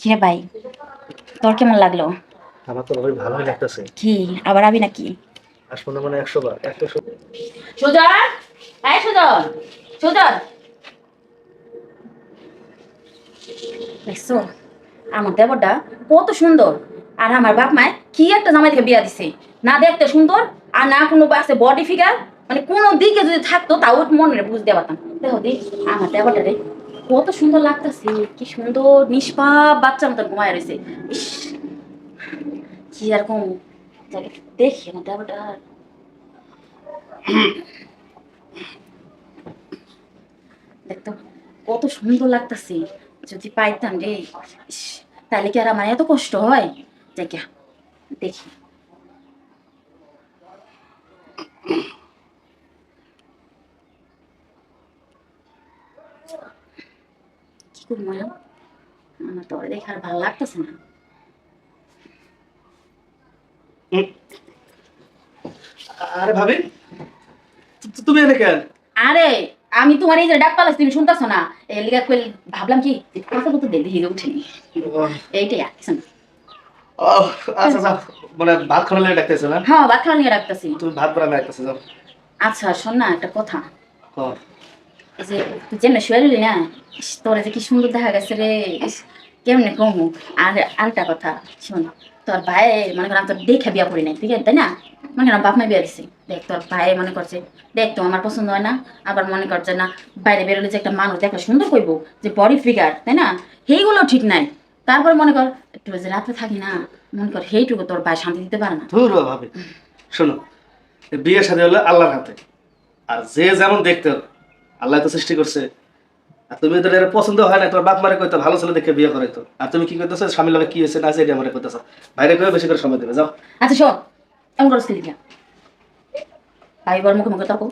কিরে ভাই, তোর কেমন লাগলো? আমার তো ভাই ভালোই লাগতেছে। কি আবার আবি নাকি? আসবো না মানে 100 বার 100। সুজন, এই সুজন, সুজন, দেখছো আমার দেবরটা কত সুন্দর। আর আমার বাপ মায় কি একটা জামাই থেকে বিয়া দিছে, না দেখতে সুন্দর আর না কোনো আছে বডি ফিগার, মানে কোনো দিকে যদি থাকতো তাও মনে বুঝতে পারতাম। দেখো দি আমার দেবরটা রে কত সুন্দর লাগতেছে, কি সুন্দর নিষ্পাপ বাচ্চার মতন ঘুমায় রয়েছে। ইস, কি আর কম যাকে দেখি আমার দেবরটা দেখতো কত সুন্দর লাগতেছে। যদি পাইতাম রে, ইস, তাহলে কি আর আমার এত কষ্ট হয়? যাকে দেখি কি করবো মায়া, আমার তো দেখে আর ভালো লাগতেছে না। আরে ভাবি, তুমি এনে কেন? আরে আমি তোমার এই যে ডাক পালাস তুমি শুনতেছো না, এই লিগা কইল ভাবলাম কি কথা বলতে দেখি হিগে উঠেনি, এইটাই আর কিছু না। ও আচ্ছা আচ্ছা, মানে ভাত খাওয়ার লাগে ডাকতেছো না? হ্যাঁ ভাত খাওয়া নিয়ে রাখতেছি। তুমি ভাত বানানো ডাকতেছো যাও। আচ্ছা শোন না একটা কথা, কর। এই যে তুই যেমন শুয়ে রইলি না, ইস, তোর যে কি সুন্দর দেখা গেছে রে, ইস, কেমনে কমু। আর আরেকটা কথা শোন, তোর ভাই মনে কর আমি তোর দেখে বিয়া করি নাই, ঠিক আছে তাই না? মনে কর আমার বাপ মা বিয়া দিছে, দেখ তোর ভাই মনে করছে দেখ তো আমার পছন্দ হয় না, আবার মনে করছে না বাইরে বেরোলে যে একটা মানুষ দেখলে সুন্দর কইবো, যে বডি ফিগার তাই না, সেইগুলো ঠিক নাই। তারপর মনে কর একটু যে রাতে থাকি না, মনে কর সেইটুকু তোর ভাই শান্তি দিতে পারে না। ধুর ভাবি, শোনো, বিয়ে শাদী হলো আল্লাহর হাতে। আর যে যেমন দেখতে হবে, আল্লাহ তো সৃষ্টি করছে। আর তুমি তো এর পছন্দ হয় না, তোমার বাপ মারে কইতো ভালো ছেলে দেখে বিয়ে করাইতো। আর তুমি কি করতেছো, স্বামীর লগে কি হয়েছে না হয়েছে এটা আমারে কইতেছো। বাইরে কয়ে বেশি করে সময় দেবে যাও। আচ্ছা শোন, এমন করছিস লিখা ভাই বর মুখে মুখে তর্ক,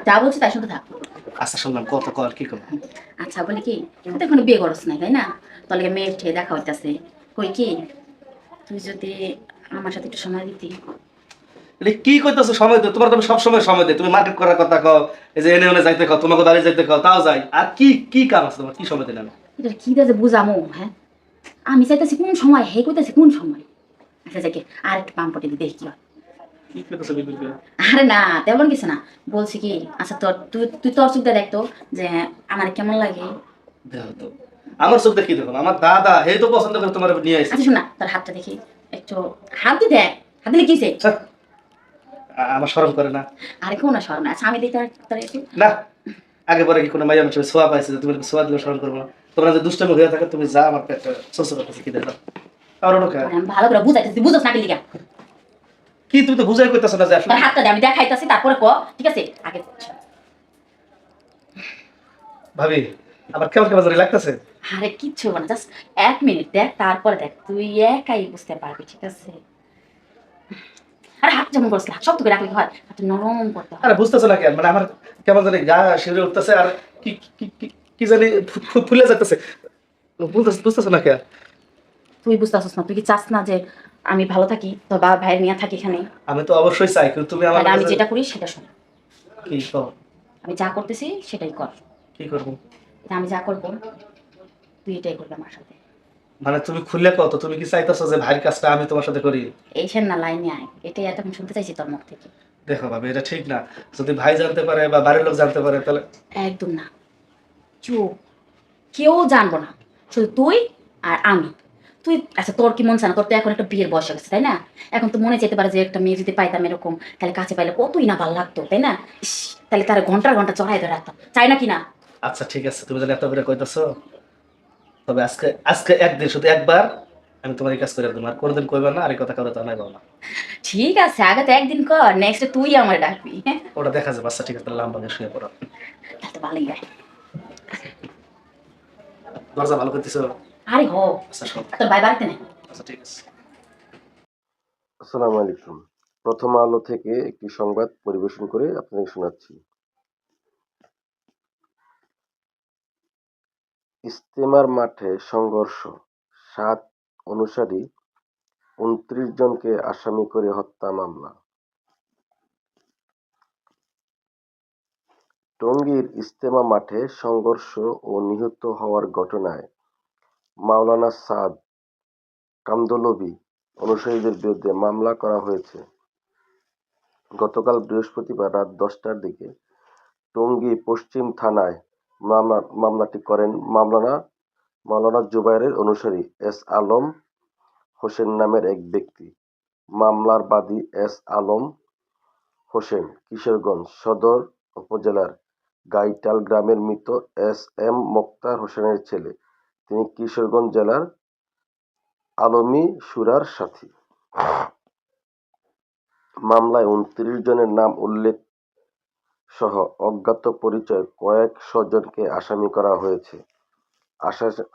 যা বলছি তাই শুনতে থাক। আচ্ছা শুনলাম, কত কর কি করবো। আচ্ছা বলে কি তুই তো এখনো বিয়ে করস নাই তাই না, তাহলে মেয়ের ঠেয়ে দেখা হইতাছে, কই কি তুই যদি আমার সাথে একটু সময় দিতি। এটা কি কইতাছো সময় দিও? তোমার তো আমি সব সময় সময় দিই। তুমি মার্কেট করার কথা কও, এই যে এনে ওনে যাইতে কও, তোমাকে বাড়ি যাইতে কও, তাও যাই। আর কি কি কাম আছে তোমার? কি সময় দিলাম? এটা কি দিয়ে যে বুঝামো, হ্যাঁ আমি চাইতেছি কোন সময়, হে কইতাছি কোন সময়। আচ্ছা যাকে আর একটু পাম্পটি দিয়ে দেখি কি হয়। কি কইতাছো বিলকুল করে? আরে না তেমন কিছু না, বলছি কি আচ্ছা তোর তুই তুই তোর চোখ দিয়ে দেখতো যে আমার কেমন লাগে। দেখো তো, আমার চোখ দেখি দেখো, আমার দাদা হে তো পছন্দ করে তোমার নিয়ে আইছে। আচ্ছা শোন না তোর হাতটা দেখি একটু, হাত দিয়ে দেখ, হাত দিলে কিছে। ছ্যাঃ, আমার শরম করে না। আরে কোন শরম না, আচ্ছা আমি দেখি তোর তোর একটু। না, আগে পরে কি কোনো মাইয়া মানুষের সোয়া পাইছে যে তুমি সোয়া দিলে শরম করবো না? তোমরা যে দুষ্টামি হয়ে থাকে, তুমি যা আমার পেটটা ছোট করতেছে কি দেখো। আর ওটা খায়। মানে আমি ভালো করে বুঝাইতেছি, বুঝোস না কি লিগা। কি তুমি তো বুঝাই কইতাছো না যে আসলে। তোর হাতটা দে আমি দেখাইতাছি তারপরে ক, ঠিক আছে আগে। ভাবি, আমার কেমন কেমন জানি লাগতেছে। আরে কিচ্ছু হবে না, জাস্ট 1 মিনিট দেখ তারপরে দেখ, তুই একাই বুঝতে পারবি ঠিক আছে। আরে হাত যেমন করছিস হাত শক্ত করে রাখলে কি হয়, হাত নরম করতে হয়। আরে বুঝতেছো না কেন? মানে আমার কেমন জানি গা শিউরে উঠতেছে আর কি কি কি কি জানি ফুলে যাইতেছে। বুঝতেছো বুঝতেছো না কেন? তুই বুঝতে পারছিস না, তুই কি চাস না যে আমি ভালো থাকি, তোর বাবা ভাইয়ের নিয়ে থাকি এখানে? আমি তো অবশ্যই চাই, কিন্তু তুমি আমার তাহলে আমি কাছে যেটা করি সেটা শোন, কি কও? আমি যা করতেছি সেটাই কর। কি করবো? এটা আমি যা করবো তুই এটাই করবি আমার সাথে। মানে তুমি খুললে কত? তুমি কি চাইতেছো যে ভাইয়ের কাজটা আমি তোমার সাথে করি? এই সেন না লাইনে আয়, এটাই এতক্ষণ শুনতে চাইছি তোর মুখ থেকে। দেখো ভাবে, এটা ঠিক না। যদি ভাই জানতে পারে বা বাড়ির লোক জানতে পারে তাহলে। একদম না, চুপ, কেউ জানবো না, শুধু তুই আর আমি। তুই আচ্ছা তোর কি মন চায় না, তোর তো এখন একটা বিয়ের বয়স হয়ে গেছে তাই না, এখন তো মনে যেতে পারে যে একটা মেয়ে যদি পাইতাম এরকম, তাহলে কাছে পাইলে কতই না ভালো লাগতো তাই না। ইস, তাহলে তার ঘন্টার ঘন্টা চড়াই ধরে রাখতাম, চাই না কি না। আচ্ছা ঠিক আছে, তুমি যদি এত করে কইতাছো, তবে আজকে আজকে একদিন শুধু একবার আমি তোমার এই কাজ করে দেবো। আর কোনোদিন কইবা না, আর এই কথা কারো জানাইবো না। ঠিক আছে আগে তো একদিন কর, নেক্সট তুই আমার ডাকবি, হ্যাঁ ওটা দেখা যাবে। আচ্ছা ঠিক আছে, তাহলে লাম্বা শুয়ে পড়ো। তাহলে তো ভালোই হয়। দরজা ভালো করতেছো? আরে হো, আচ্ছা শোন। তোর ভাই বাড়িতে নেই? আচ্ছা ঠিক আছে। আসসালামু আলাইকুম। প্রথম আলো থেকে একটি সংবাদ পরিবেশন করে আপনাকে শোনাচ্ছি। ইজতেমার মাঠে সংঘর্ষ, ৭ অনুসারী ২৯ জনকে আসামি করে হত্যা মামলা। টঙ্গীর ইজতেমা মাঠে সংঘর্ষ ও নিহত হওয়ার ঘটনায় মাওলানা সাদ কামদুলভি অনুসারীদের বিরুদ্ধে মামলা করা হয়েছে। গতকাল বৃহস্পতিবার রাত 10টার দিকে টঙ্গী পশ্চিম থানায় মামলাটি করেন মাওলানা জুবায়েরের অনুসারী এস আলম হোসেন নামের এক ব্যক্তি। মামলার বাদী এস আলম হোসেন কিশোরগঞ্জ সদর উপজেলার গাইটাল গ্রামের মৃত এস এম মোক্তার হোসেনের ছেলে। তিনি কিশোরগঞ্জ জেলার আলমী সুরার সাথী। মামলায় 29 জনের নাম উল্লেখ সহ অজ্ঞাত পরিচয় কয়েকশ জনকে আসামি করা হয়েছে।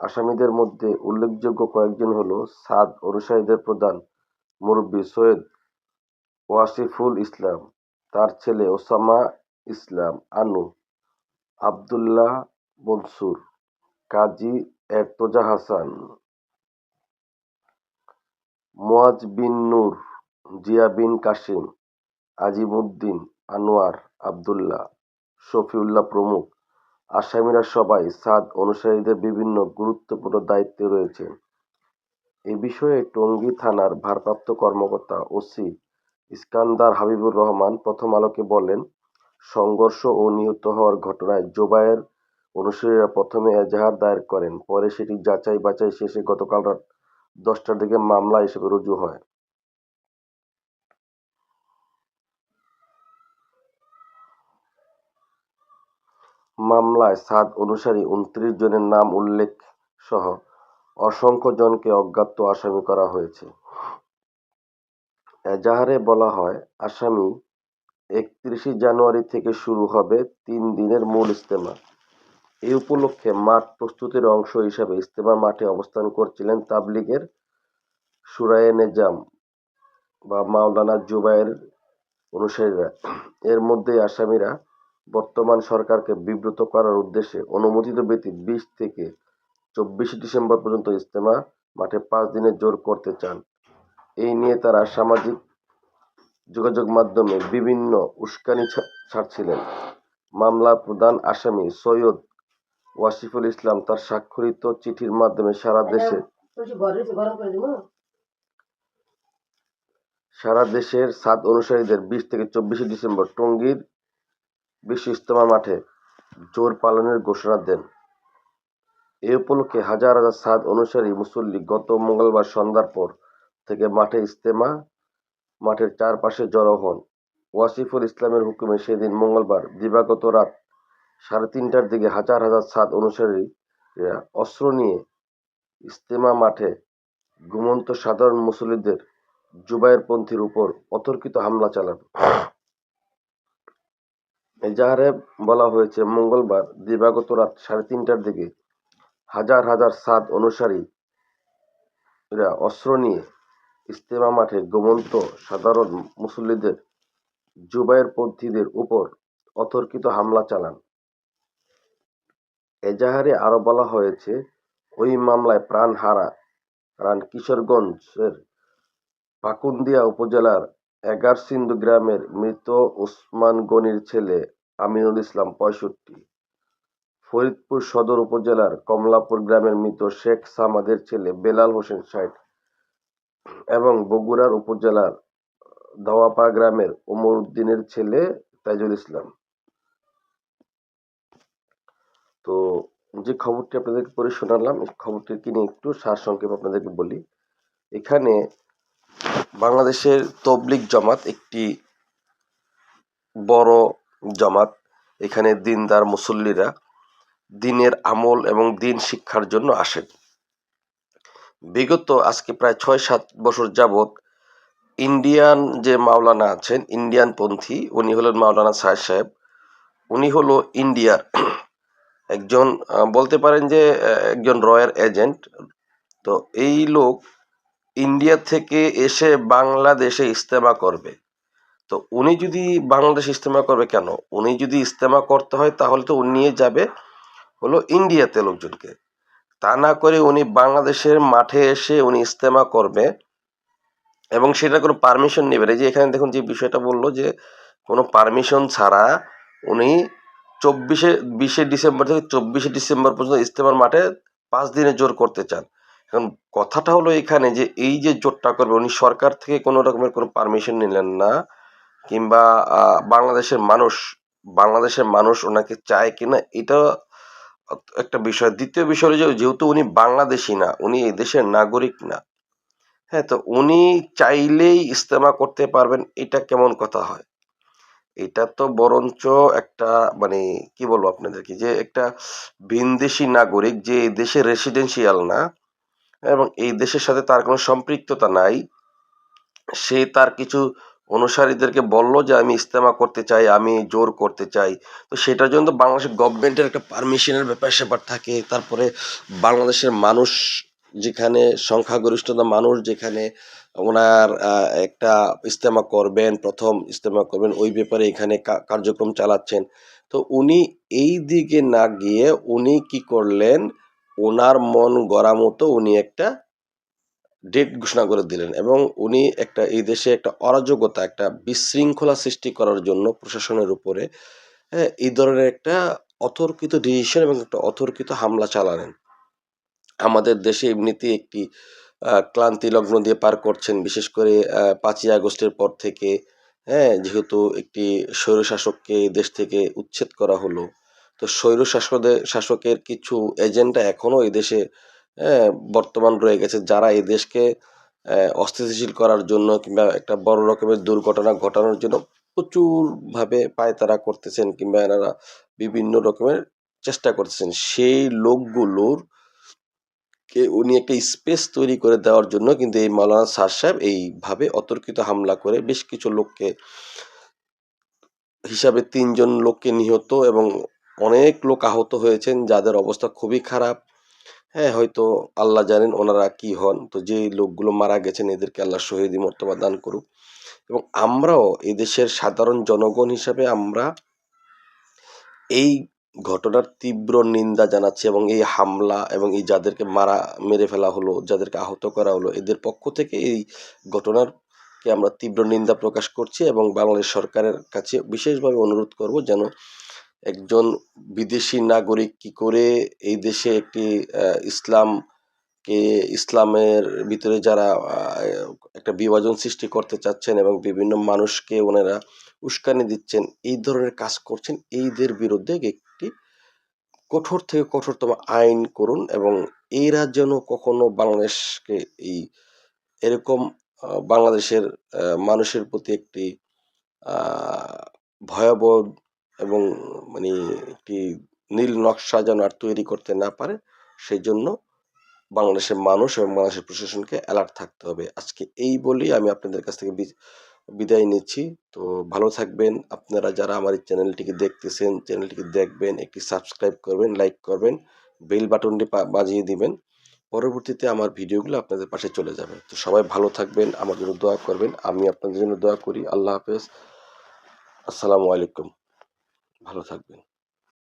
আসামিদের মধ্যে উল্লেখযোগ্য কয়েকজন হলো সাদ অনুসারীদের প্রধান মুরব্বি সৈয়দ ওয়াসিফুল ইসলাম, তার ছেলে ওসামা ইসলাম আনু, আবদুল্লাহ মনসুর, কাজী এরতজা হাসান, মুয়াজ বিন নূর, জিয়া বিন কাসিম, আজিমউদ্দিন, আনোয়ার, আবদুল্লাহ, শফিউল্লাহ প্রমুখ। আসামিরা সবাই সাদ অনুসারীদের বিভিন্ন গুরুত্বপূর্ণ দায়িত্বে রয়েছেন। এ বিষয়ে টঙ্গী থানার ভারপ্রাপ্ত কর্মকর্তা ওসি ইস্কান্দার হাবিবুর রহমান প্রথম আলোকে বলেন, সংঘর্ষ ও নিহত হওয়ার ঘটনায় জুবায়ের অনুসারীরা প্রথমে এজাহার দায়ের করেন, পরে সেটি যাচাই বাছাই শেষে গতকাল রাত 10টার দিকে মামলা হিসেবে রুজু হয়। মামলায় সাদ অনুসারী 29 জনের নাম উল্লেখ সহ অসংখ্য জনকে অজ্ঞাত আসামি করা হয়েছে। এজাহারে বলা হয়, আসামি 31 জানুয়ারি থেকে শুরু হবে 3 দিনের মূল ইজতেমা। এই উপলক্ষে মাঠ প্রস্তুতির অংশ হিসাবে ইজতেমা মাঠে অবস্থান করছিলেন তাবলিগের শুরায়ে নেজাম বা মাওলানা জুবায়ের অনুসারীরা। এর মধ্যে আসামিরা বর্তমান সরকারকে বিব্রত করার উদ্দেশ্যে অনুমোদিত ব্যতী 20 থেকে 24 ডিসেম্বর পর্যন্ত ইজতেমা মাঠে 5 দিনের জোর করতে চান। এই নিয়ে তারা সামাজিক যোগাযোগ মাধ্যমে বিভিন্ন উস্কানি ছাড়ছিলেন। মামলার প্রধান আসামি সৈয়দ ওয়াসিফুল ইসলাম তার স্বাক্ষরিত চিঠির মাধ্যমে সারা দেশের সাদ অনুসারীদের 20 থেকে 24 ডিসেম্বর টঙ্গীর বিশ্ব ইজতেমা মাঠে জোর পালনের ঘোষণা দেন। এ উপলক্ষে হাজার হাজার সাদ অনুসারী মুসল্লি গত মঙ্গলবার সন্ধ্যার পর থেকে ইজতেমা মাঠের চারপাশে জড়ো হন। ওয়াসিফুল ইসলামের হুকুমে সেদিন মঙ্গলবার দিবাগত রাত 3:30টার দিকে হাজার হাজার সাদ অনুসারীরা অস্ত্র নিয়ে ইজতেমা মাঠে ঘুমন্ত সাধারণ মুসল্লিদের জুবায়েরপন্থীর উপর অতর্কিত হামলা চালান। এজাহারে বলা হয়েছে, মঙ্গলবার দিবাগত রাত 3:30টার দিকে হাজার হাজার সাদ অনুসারীরা অস্ত্র নিয়ে ইজতেমা মাঠে ঘুমন্ত সাধারণ মুসল্লিদের জুবায়েরপন্থীদের উপর অতর্কিত হামলা চালান। এজাহারে আরো বলা হয়েছে, ওই মামলায় প্রাণ হারান কিশোরগঞ্জের পাকুন্দিয়া উপজেলার এগারসিন্ধু গ্রামের মৃত ওসমান গনির ছেলে আমিনুল ইসলাম 65, ফরিদপুর সদর উপজেলার কমলাপুর গ্রামের মৃত শেখ সামাদের ছেলে বেলাল হোসেন 60 এবং বগুড়ার উপজেলার দাওয়াপাড়া গ্রামের ওমর উদ্দিনের ছেলে তাইজুল ইসলাম। তো যে খবরটি আপনাদেরকে পড়ে শোনালাম, এই খবরটি নিয়ে একটু সারসংক্ষেপ আপনাদেরকে বলি। এখানে বাংলাদেশের তবলিগ জামাত একটি বড় জামাত। এখানে দিনদার মুসল্লিরা দিনের আমল এবং দিন শিক্ষার জন্য আসেন। বিগত আজকে প্রায় 6-7 বছর যাবৎ ইন্ডিয়ান যে মাওলানা আছেন, ইন্ডিয়ান পন্থী, উনি হলেন মাওলানা সাহেব। উনি হলো ইন্ডিয়ার একজন বলতে পারেন যে একজন রয়্যাল এজেন্ট। তো এই লোক ইন্ডিয়া থেকে এসে বাংলাদেশে ইজতেমা করবে। তো উনি যদি বাংলাদেশে ইজতেমা করবে কেন? উনি যদি ইজতেমা করতে হয় তাহলে তো উনি নিয়ে যাবে হলো ইন্ডিয়াতে লোকজনকে। তা না করে উনি বাংলাদেশের মাঠে এসে উনি ইজতেমা করবে এবং সেটা কোনো পারমিশন নেবে না। যে এখানে দেখুন যে বিষয়টা বললো যে কোনো পারমিশন ছাড়া উনি 20 ডিসেম্বর থেকে 24 ডিসেম্বর পর্যন্ত ইজতেমার মাঠে 5 দিনে জোর করতে চান। কারণ কথাটা হলো এখানে যে এই যে জোটটা করবে উনি সরকার থেকে কোনো রকমের কোনো পারমিশন নিলেন না, কিংবা বাংলাদেশের মানুষ ওনাকে চায় কিনা এটা একটা বিষয়। দ্বিতীয় বিষয় হলো যে যেহেতু উনি বাংলাদেশী না, উনি এই দেশের নাগরিক না, হ্যাঁ, তো উনি চাইলেই ইস্তেমা করতে পারবেন, এটা কেমন কথা হয়? এটা তো বরঞ্চ একটা মানে কি বলবো আপনাদেরকে, যে একটা ভিনদেশী নাগরিক যে এই দেশে রেসিডেন্সিয়াল না এবং এই দেশের সাথে তার কোনো সম্পৃক্ততা নাই, সে তার কিছু অনুসারীদেরকে বলল যে আমি ইস্তেমা করতে চাই, আমি জোর করতে চাই। তো সেটার জন্য তো বাংলাদেশের গভর্নমেন্টের একটা পারমিশনের ব্যাপার-স্যাপার থাকে। তারপরে বাংলাদেশের মানুষ যেখানে সংখ্যাগরিষ্ঠতা মানুষ যেখানে ওনার একটা ইস্তেমা করবেন, ১ম ইস্তেমা করবেন ওই ব্যাপারে এখানে কার্যক্রম চালাচ্ছেন। তো উনি এই দিকে না গিয়ে উনি কি করলেন, ওনার মন গড়া মতো উনি একটা ডেট ঘোষণা করে দিলেন এবং উনি একটা এই দেশে একটা অরাজকতা, একটা বিশৃঙ্খলা সৃষ্টি করার জন্য প্রশাসনের উপরে, হ্যাঁ, এই ধরনের একটা অতর্কিত ডিসিশন এবং একটা অতর্কিত হামলা চালালেন। আমাদের দেশে এমনিতেই একটি ক্লান্তি লগ্ন দিয়ে পার করছেন, বিশেষ করে ৫ই আগস্টের পর থেকে, হ্যাঁ, যেহেতু একটি স্বৈরশাসককে দেশ থেকে উচ্ছেদ করা হলো। তো শাসকের কিছু এজেন্ডা এখনো এই দেশে বর্তমান রয়ে গেছে, যারা এই দেশকে অস্থিতিশীল করার জন্য কিংবা একটা বড় রকমের দুর্ঘটনা ঘটানোর জন্য প্রচুরভাবে পায়তারা করতেছেন কিংবা এনারা বিভিন্ন রকমের চেষ্টা করতেছেন। সেই লোকগুলোর উনি একটা স্পেস তৈরি করে দেওয়ার জন্য কিন্তু এই মাওলানা সাদ সাহেব এইভাবে অতর্কিত হামলা করে বেশ কিছু লোককে, হিসাবে ৩ জন লোককে নিহত এবং অনেক লোক আহত হয়েছেন, যাদের অবস্থা খুবই খারাপ। হ্যাঁ, হয়তো আল্লাহ জানেন ওনারা কি হন। তো যে লোকগুলো মারা গেছেন এদেরকে আল্লাহ শহীদি মর্তবা দান করুক। এবং আমরাও এদেশের সাধারণ জনগণ হিসাবে আমরা এই ঘটনার তীব্র নিন্দা জানাচ্ছি এবং এই হামলা এবং এই যাদেরকে মেরে ফেলা হলো, যাদেরকে আহত করা হলো, এদের পক্ষ থেকে এই ঘটনারকে আমরা তীব্র নিন্দা প্রকাশ করছি এবং বাংলাদেশ সরকারের কাছে বিশেষভাবে অনুরোধ করব যেন একজন বিদেশি নাগরিক কি করে এই দেশে একটি ইসলামের ভিতরে যারা একটা বিভাজন সৃষ্টি করতে চাচ্ছেন এবং বিভিন্ন মানুষকে ওনারা উস্কানি দিচ্ছেন, এই ধরনের কাজ করছেন, এইদের বিরুদ্ধে একটি কঠোর থেকে কঠোরতম আইন করুন এবং এরা যেন কখনো বাংলাদেশকে এরকম বাংলাদেশের মানুষের প্রতি একটি আহ, ভয়াবহ এবং মানে একটি নীল নকশা যেন আর তৈরি করতে না পারে, সেই জন্য বাংলাদেশের মানুষ এবং বাংলাদেশের প্রশাসনকে অ্যালার্ট থাকতে হবে। আজকে এই বলেই আমি আপনাদের কাছ থেকে বিদায় নিচ্ছি। তো ভালো থাকবেন। আপনারা যারা আমার এই চ্যানেলটিকে দেখতেছেন, চ্যানেলটিকে দেখবেন, একটি সাবস্ক্রাইব করবেন, লাইক করবেন, বেল বাটনটি বাজিয়ে দিবেন। পরবর্তীতে আমার ভিডিওগুলো আপনাদের পাশে চলে যাবে। তো সবাই ভালো থাকবেন, আমার জন্য দোয়া করবেন। আমি আপনাদের জন্য দোয়া করি। আল্লাহ হাফেজ। আসসালামু আলাইকুম। ভালো থাকবেন।